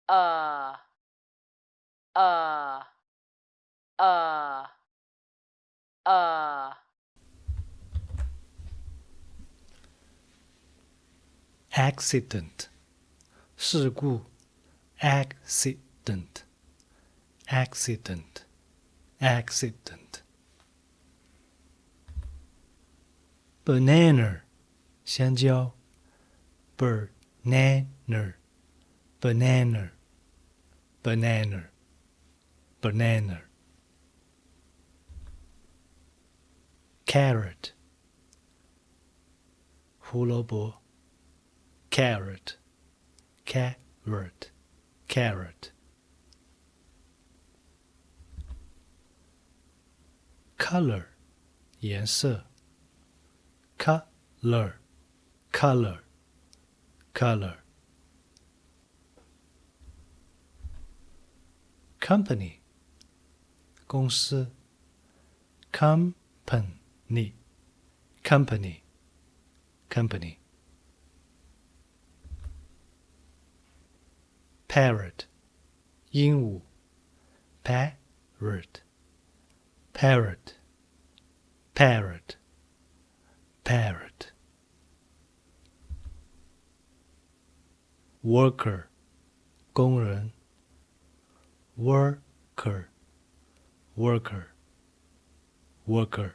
呃呃呃呃 accident 事故 accident accident accident banana 香蕉 banana banana banana banana carrot 胡萝卜 carrot carrot carrot color 颜色 color color color company 公司 company company company parrot 鹦鹉 parrot parrot parrot parrot worker 工人 worker worker worker